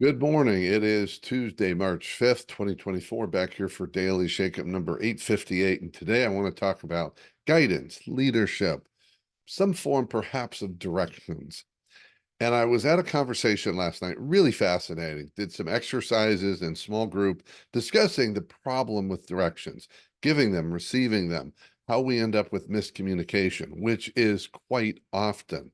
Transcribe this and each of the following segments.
Good morning. It is Tuesday, March 5th, 2024, back here for Daily Shakeup number 858. And today I want to talk about guidance, leadership, some form perhaps of directions. And I was at a conversation last night, really fascinating. Did some exercises in small group discussing the problem with directions, giving them, receiving them, how we end up with miscommunication, which is quite often.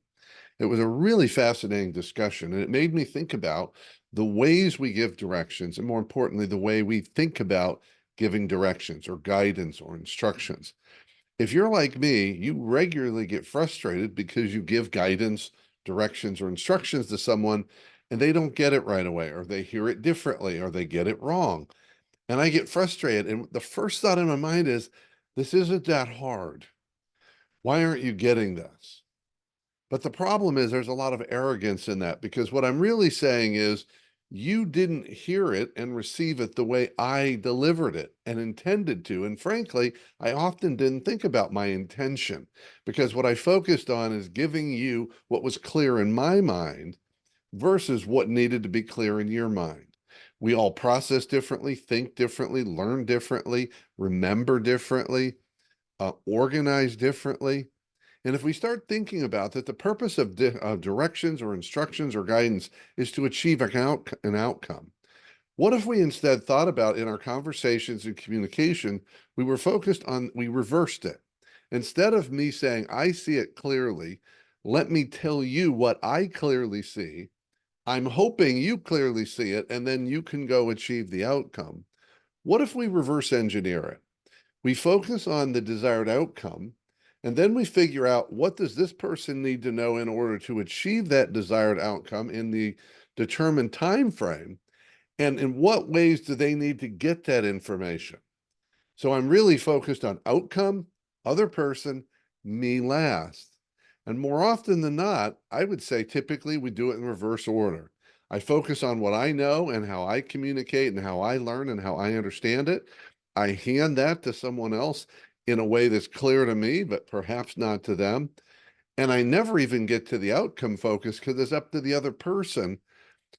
It was a really fascinating discussion, and it made me think about the ways we give directions, and more importantly, the way we think about giving directions or guidance or instructions. If you're like me, you regularly get frustrated because you give guidance, directions, or instructions to someone and they don't get it right away, or they hear it differently, or they get it wrong. And I get frustrated. And the first thought in my mind is, this isn't that hard. Why aren't you getting this? But the problem is there's a lot of arrogance in that, because what I'm really saying is you didn't hear it and receive it the way I delivered it and intended to. And frankly, I often didn't think about my intention, because what I focused on is giving you what was clear in my mind versus what needed to be clear in your mind. We all process differently, think differently, learn differently, remember differently, organize differently. And if we start thinking about that, the purpose of directions or instructions or guidance is to achieve an outcome. What if we instead thought about, in our conversations and communication, we reversed it. Instead of me saying, I see it clearly, let me tell you what I clearly see. I'm hoping you clearly see it, and then you can go achieve the outcome. What if we reverse engineer it? We focus on the desired outcome, and then we figure out, what does this person need to know in order to achieve that desired outcome in the determined time frame, and in what ways do they need to get that information? So I'm really focused on outcome, other person, me last. And more often than not, I would say typically we do it in reverse order. I focus on what I know and how I communicate and how I learn and how I understand it. I hand that to someone else in a way that's clear to me, but perhaps not to them. And I never even get to the outcome focus, because it's up to the other person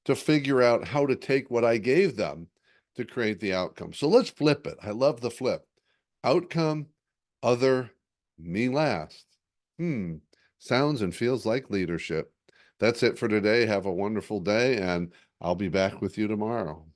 to figure out how to take what I gave them to create the outcome. So let's flip it. I love the flip. Outcome, other, me last. Hmm. Sounds and feels like leadership. That's it for today. Have a wonderful day, and I'll be back with you tomorrow.